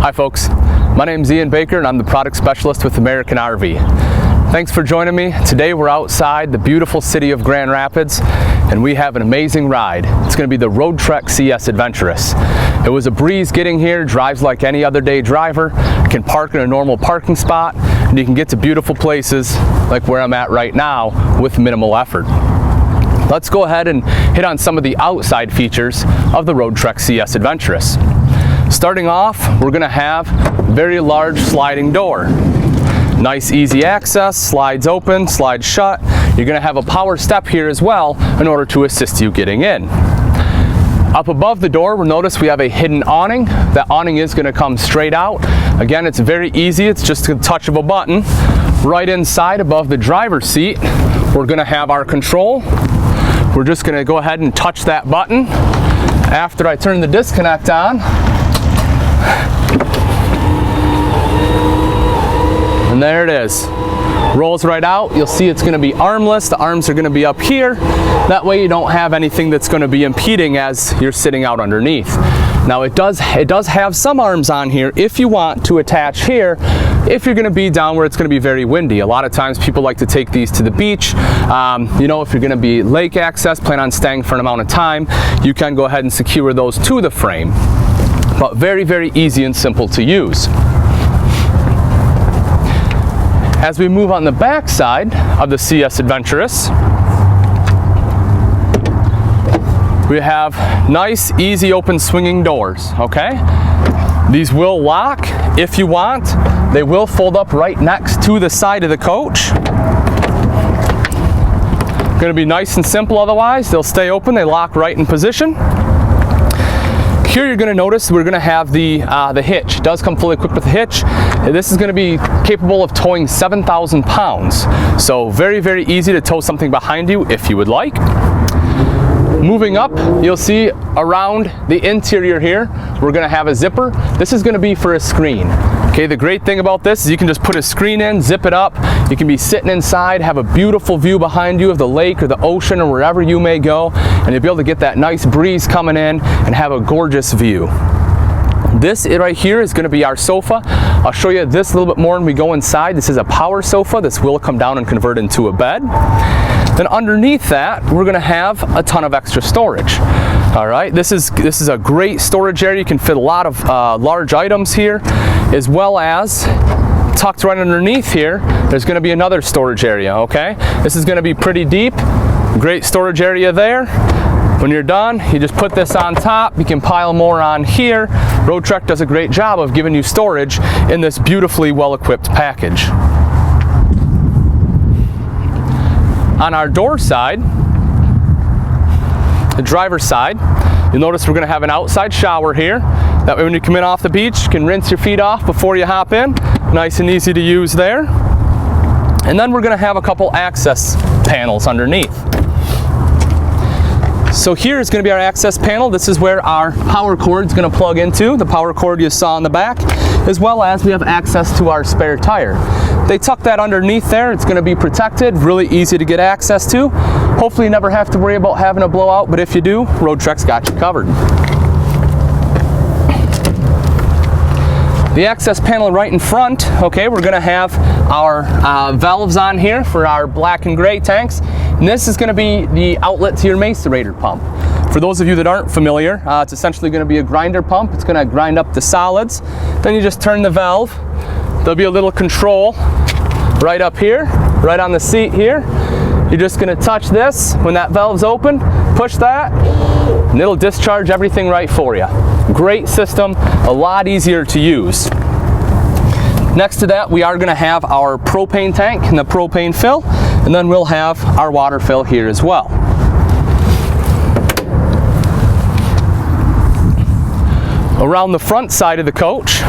Hi folks, my name is Ian Baker and I'm the product specialist with American RV. Thanks for joining me. Today we're outside the beautiful city of Grand Rapids and we have an amazing ride. It's going to be the Roadtrek CSAdventurous. It was a breeze getting here, drives like any other day driver, can park in a normal parking spot, and you can get to beautiful places like where I'm at right now with minimal effort. Let's go ahead and hit on some of the outside features of the Roadtrek CSAdventurous. Starting off, we're going to have a very large sliding door. Nice easy access, slides open, slides shut. You're going to have a power step here as well in order to assist you getting in. Up above the door, we'll notice we have a hidden awning. That awning is going to come straight out. Again, it's very easy. It's just a touch of a button. Right inside above the driver's seat, we're going to have our control. We're just going to go ahead and touch that button. After I turn the disconnect on, and there it is. Rolls right out. You'll see it's going to be armless. The arms are going to be up here. That way you don't have anything that's going to be impeding as you're sitting out underneath. Now it does have some arms on here if you want to attach here if you're going to be down where it's going to be very windy. A lot of times people like to take these to the beach. You know, if you're going to be lake access, plan on staying for an amount of time, you can go ahead and secure those to the frame. But very, very easy and simple to use. As we move on the back side of the CSAdventurous, we have nice, easy, open swinging doors, okay? These will lock if you want. They will fold up right next to the side of the coach. Gonna be nice and simple otherwise. They'll stay open, they lock right in position. Here you're going to notice we're going to have the hitch. It does come fully equipped with a hitch. This is going to be capable of towing 7,000 pounds. So very, very easy to tow something behind you if you would like. Moving up, you'll see around the interior here, we're going to have a zipper. This is going to be for a screen. Okay, the great thing about this is you can just put a screen in, zip it up. You can be sitting inside, have a beautiful view behind you of the lake or the ocean or wherever you may go, and you'll be able to get that nice breeze coming in and have a gorgeous view. This right here is going to be our sofa. I'll show you this a little bit more when we go inside. This is a power sofa. This will come down and convert into a bed. Then underneath that, we're going to have a ton of extra storage. All right, this is a great storage area. You can fit a lot of large items here, as well as tucked right underneath here, there's going to be another storage area, okay? This is going to be pretty deep. Great storage area there. When you're done, you just put this on top. You can pile more on here. Roadtrek does a great job of giving you storage in this beautifully well-equipped package. On our door side, the driver's side, you'll notice we're going to have an outside shower here. That way when you come in off the beach, you can rinse your feet off before you hop in. Nice and easy to use there. And then we're going to have a couple access panels underneath. So here is going to be our access panel. This is where our power cord is going to plug into, the power cord you saw in the back, as well as we have access to our spare tire. They tuck that underneath there. It's going to be protected, really easy to get access to. Hopefully you never have to worry about having a blowout, but if you do, Roadtrek's got you covered. The access panel right in front, okay, we're going to have our valves on here for our black and gray tanks. And this is going to be the outlet to your macerator pump. For those of you that aren't familiar, it's essentially going to be a grinder pump. It's going to grind up the solids. Then you just turn the valve. There'll be a little control right up here, right on the seat here. You're just going to touch this. When that valve's open, push that, and it'll discharge everything right for you. Great system, a lot easier to use. Next to that, we are going to have our propane tank and the propane fill, and then we'll have our water fill here as well. Around the front side of the coach,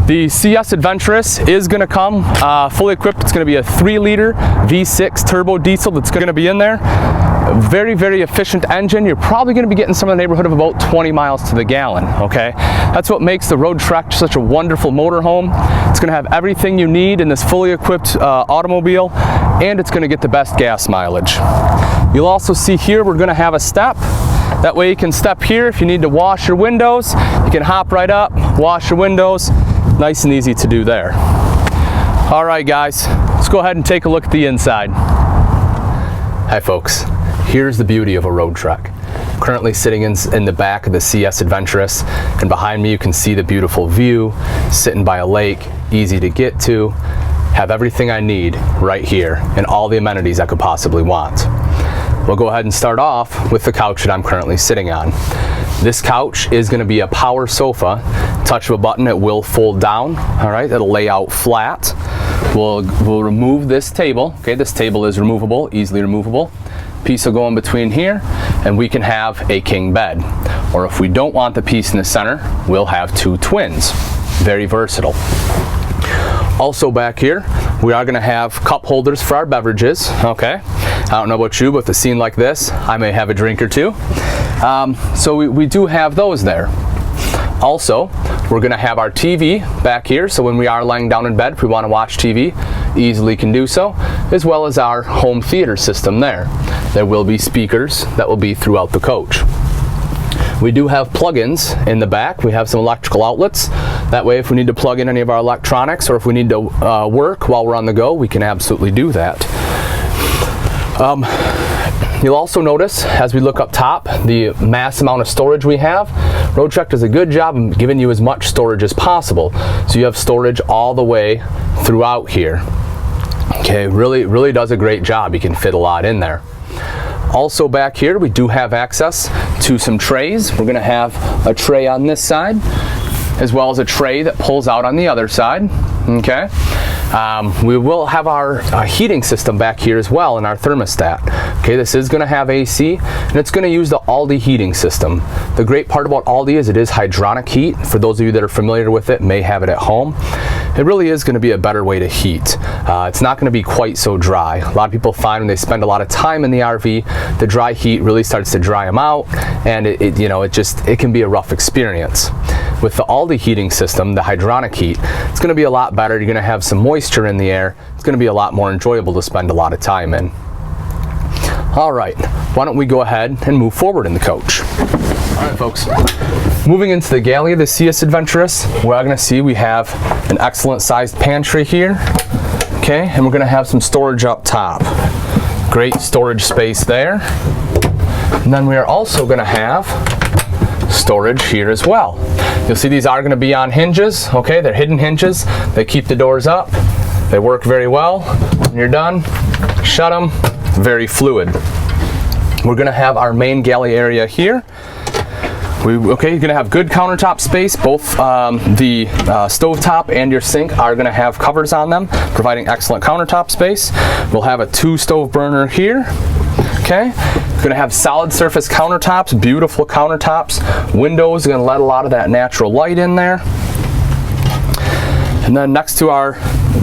the CSAdventurous is going to come fully equipped. It's going to be a 3-liter V6 turbo diesel that's going to be in there. A very, very efficient engine. You're probably going to be getting some in the neighborhood of about 20 miles to the gallon, okay? That's what makes the Roadtrek such a wonderful motorhome. It's going to have everything you need in this fully equipped automobile, and it's going to get the best gas mileage. You'll also see here we're going to have a step. That way you can step here if you need to wash your windows. You can hop right up, wash your windows. Nice and easy to do there. All right, guys, let's go ahead and take a look at the inside. Hi, folks. Here's the beauty of a Roadtrek. Currently sitting in the back of the CSAdventurous, and behind me you can see the beautiful view, sitting by a lake, easy to get to. Have everything I need right here and all the amenities I could possibly want. We'll go ahead and start off with the couch that I'm currently sitting on. This couch is going to be a power sofa. Touch of a button, it will fold down. All right, it'll lay out flat. We'll remove this table. Okay, this table is removable, easily removable. Piece will go in between here, and we can have a king bed. Or if we don't want the piece in the center, we'll have two twins. Very versatile. Also back here, we are going to have cup holders for our beverages. Okay, I don't know about you, but with a scene like this, I may have a drink or two. So we do have those there. Also, we're going to have our TV back here, so when we are laying down in bed, if we want to watch TV, easily can do so, as well as our home theater system there. There will be speakers that will be throughout the coach. We do have plug-ins in the back. We have some electrical outlets. That way, if we need to plug in any of our electronics, or if we need to work while we're on the go, we can absolutely do that. You'll also notice, as we look up top, the mass amount of storage we have. Roadtrek does a good job of giving you as much storage as possible. So you have storage all the way throughout here. Okay, really does a great job. You can fit a lot in there. Also back here, we do have access to some trays. We're gonna have a tray on this side, as well as a tray that pulls out on the other side. Okay. We will have our heating system back here as well in our thermostat. Okay, this is going to have AC, and it's going to use the Aldi heating system. The great part about Aldi is it is hydronic heat. For those of you that are familiar with it, may have it at home. It really is going to be a better way to heat. It's not going to be quite so dry. A lot of people find when they spend a lot of time in the RV, the dry heat really starts to dry them out, and it can be a rough experience. With the Aldi heating system, the hydronic heat, it's going to be a lot better. You're going to have some moisture in the air. It's going to be a lot more enjoyable to spend a lot of time in. All right, why don't we go ahead and move forward in the coach. All right, folks. Moving into the galley of the CSAdventurous, we're going to see we have an excellent sized pantry here. Okay, and we're going to have some storage up top. Great storage space there. And then we are also going to have storage here as well. You'll see these are going to be on hinges. Okay, they're hidden hinges. They keep the doors up. They work very well. When you're done, shut them. Very fluid. We're going to have our main galley area here. You're going to have good countertop space. Both the stovetop and your sink are going to have covers on them, providing excellent countertop space. We'll have a 2-stove burner here. Okay, going to have solid surface countertops, beautiful countertops. Windows, going to let a lot of that natural light in there. And then next to our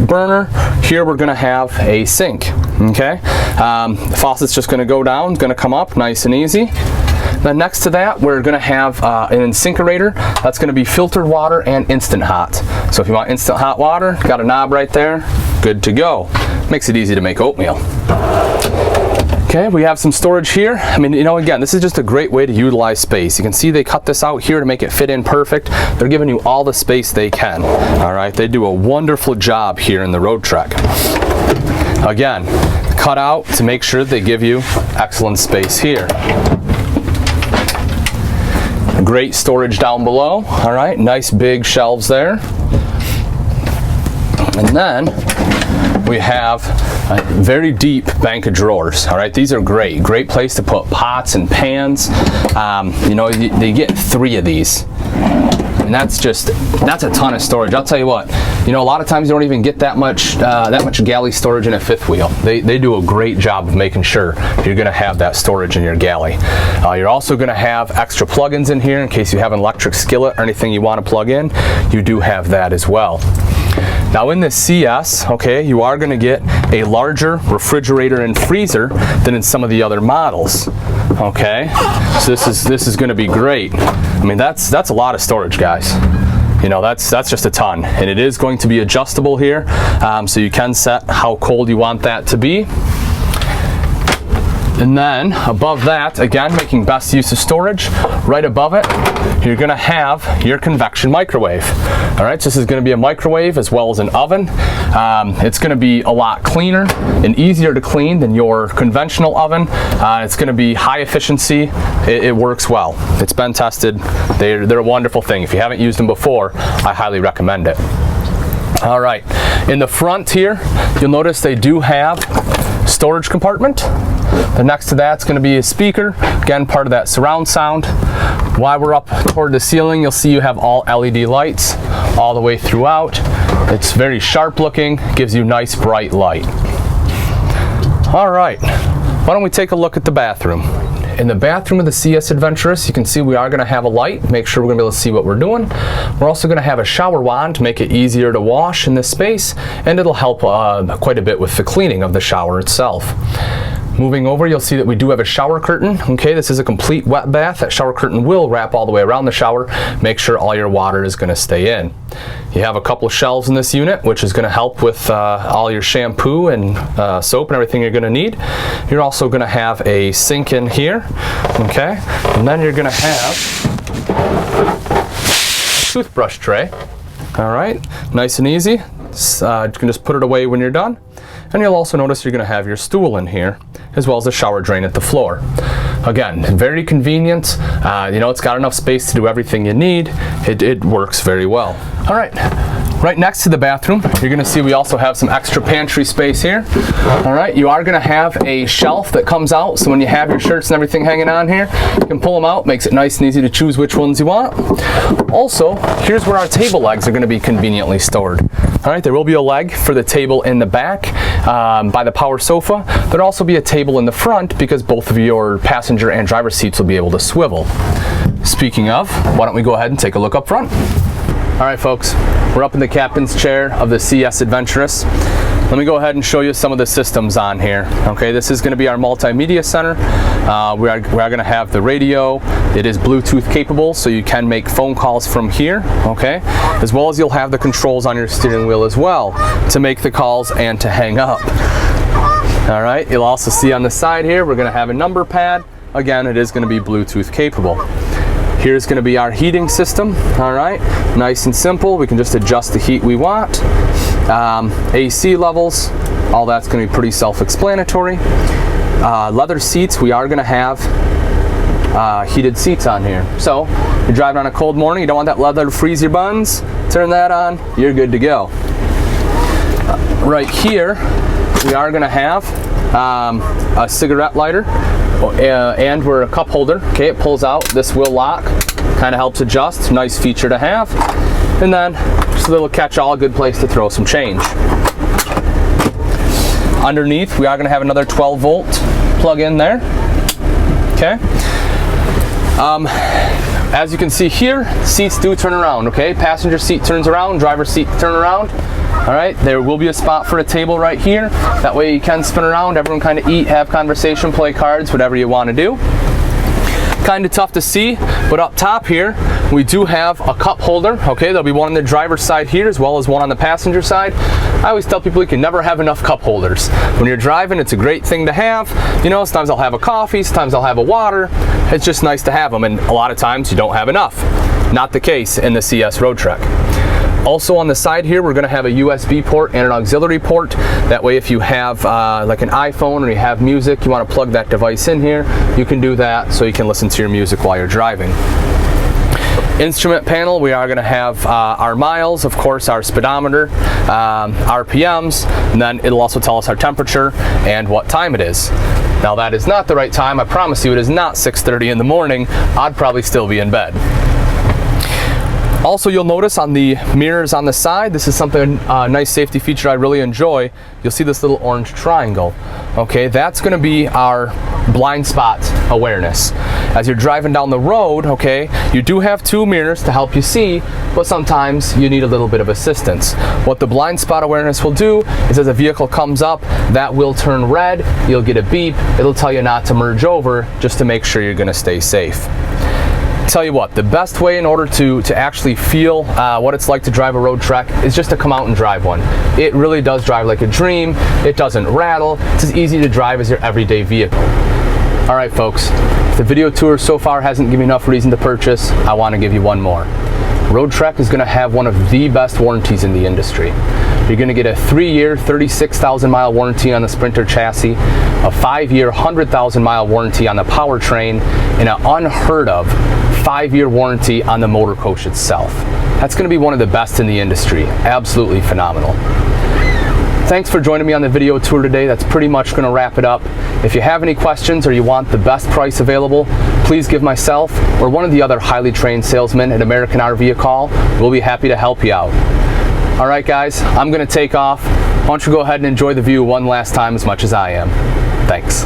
burner, here we're going to have a sink. Okay, the faucet's just going to go down, it's going to come up nice and easy. Then next to that, we're going to have an incinerator. That's going to be filtered water and instant hot. So if you want instant hot water, got a knob right there, good to go. Makes it easy to make oatmeal. Okay, we have some storage here. I mean, again, this is just a great way to utilize space. You can see they cut this out here to make it fit in perfect. They're giving you all the space they can. All right, they do a wonderful job here in the Roadtrek. Again, cut out to make sure they give you excellent space here. Great storage down below. All right, nice big shelves there. And then we have a very deep bank of drawers. All right, these are great place to put pots and pans. They get 3 of these, and that's a ton of storage. I'll tell you what, a lot of times you don't even get that much galley storage in a 5th wheel. They do a great job of making sure you're going to have that storage in your galley. You're also going to have extra plugins in here in case you have an electric skillet or anything you want to plug in. You do have that as well. Now in this CS, okay, you are going to get a larger refrigerator and freezer than in some of the other models. Okay, so this is going to be great. I mean, that's a lot of storage, guys. That's just a ton, and it is going to be adjustable here, so you can set how cold you want that to be. And then above that, again, making best use of storage, right above it, you're gonna have your convection microwave. All right, so this is gonna be a microwave as well as an oven. It's gonna be a lot cleaner and easier to clean than your conventional oven. It's gonna be high efficiency. It works well. It's been tested. They're a wonderful thing. If you haven't used them before, I highly recommend it. All right, in the front here, you'll notice they do have storage compartment. The next to that's going to be a speaker, again part of that surround sound. While we're up toward the ceiling, you'll see you have all LED lights all the way throughout. It's very sharp looking, gives you nice bright light. All right, why don't we take a look at the bathroom. In the bathroom of the CSAdventurous, you can see we are going to have a light, make sure we're going to be able to see what we're doing. We're also going to have a shower wand to make it easier to wash in this space, and it'll help quite a bit with the cleaning of the shower itself. Moving over, you'll see that we do have a shower curtain. Okay, this is a complete wet bath. That shower curtain will wrap all the way around the shower. Make sure all your water is going to stay in. You have a couple of shelves in this unit, which is going to help with all your shampoo and soap and everything you're going to need. You're also going to have a sink in here. Okay, and then you're going to have a toothbrush tray. All right, nice and easy. You can just put it away when you're done. And you'll also notice you're going to have your stool in here, as well as a shower drain at the floor. Again, very convenient. You know, it's got enough space to do everything you need. It works very well. All right, right next to the bathroom, you're going to see we also have some extra pantry space here. All right, you are going to have a shelf that comes out, so when you have your shirts and everything hanging on here, you can pull them out, makes it nice and easy to choose which ones you want. Also, here's where our table legs are going to be conveniently stored. All right, there will be a leg for the table in the back by the power sofa. There'll also be a table in the front because both of your passenger and driver seats will be able to swivel. Speaking of, why don't we go ahead and take a look up front. All right, folks, we're up in the captain's chair of the CSAdventurous. Let me go ahead and show you some of the systems on here. Okay, this is going to be our multimedia center. We are going to have the radio. It is Bluetooth capable, so you can make phone calls from here. Okay, as well as you'll have the controls on your steering wheel as well to make the calls and to hang up. All right, you'll also see on the side here we're going to have a number pad. Again, it is going to be Bluetooth capable. Here's going to be our heating system. All right, nice and simple. We can just adjust the heat we want. AC levels, all that's going to be pretty self-explanatory. Leather seats, we are going to have heated seats on here. So you're driving on a cold morning, you don't want that leather to freeze your buns, turn that on, you're good to go. Right here, we are going to have a cigarette lighter and we're a cup holder. Okay, it pulls out, this will lock, kind of helps adjust, nice feature to have. And then just a little catch-all, good place to throw some change. Underneath, we are going to have another 12-volt plug in there. Okay. As you can see here, seats do turn around. Okay, passenger seat turns around, driver seat turn around. All right, there will be a spot for a table right here. That way you can spin around, everyone kind of eat, have conversation, play cards, whatever you want to do. Kind of tough to see, but up top here we do have a cup holder. Okay, there'll be one on the driver's side here as well as one on the passenger side. I always tell people you can never have enough cup holders. When you're driving, it's a great thing to have. You know, sometimes I'll have a coffee, sometimes I'll have a water. It's just nice to have them, and a lot of times you don't have enough. Not the case in the CS Roadtrek. Also on the side here, we're going to have a USB port and an auxiliary port. That way if you have like an iPhone or you have music, you want to plug that device in here, you can do that so you can listen to your music while you're driving. Instrument panel, we are going to have our miles, of course our speedometer, RPMs, and then it'll also tell us our temperature and what time it is. Now that is not the right time, I promise you it is not 6:30 in the morning. I'd probably still be in bed. Also, you'll notice on the mirrors on the side, this is something, nice safety feature I really enjoy. You'll see this little orange triangle. Okay, that's going to be our blind spot awareness. As you're driving down the road, okay, you do have two mirrors to help you see, but sometimes you need a little bit of assistance. What the blind spot awareness will do is as a vehicle comes up, that will turn red, you'll get a beep, it'll tell you not to merge over just to make sure you're going to stay safe. Tell you what, the best way in order to actually feel what it's like to drive a Roadtrek is just to come out and drive one. It really does drive like a dream. It doesn't rattle. It's as easy to drive as your everyday vehicle. All right, folks, if the video tour so far hasn't given you enough reason to purchase, I want to give you one more. Roadtrek is going to have one of the best warranties in the industry. You're going to get a 3-year, 36,000 mile warranty on the Sprinter chassis, a 5-year, 100,000 mile warranty on the powertrain, and an unheard of 5-year warranty on the motor coach itself. That's going to be one of the best in the industry. Absolutely phenomenal. Thanks for joining me on the video tour today. That's pretty much going to wrap it up. If you have any questions or you want the best price available, please give myself or one of the other highly trained salesmen at American RV a call. We'll be happy to help you out. All right, guys, I'm going to take off. Why don't you go ahead and enjoy the view one last time as much as I am. Thanks.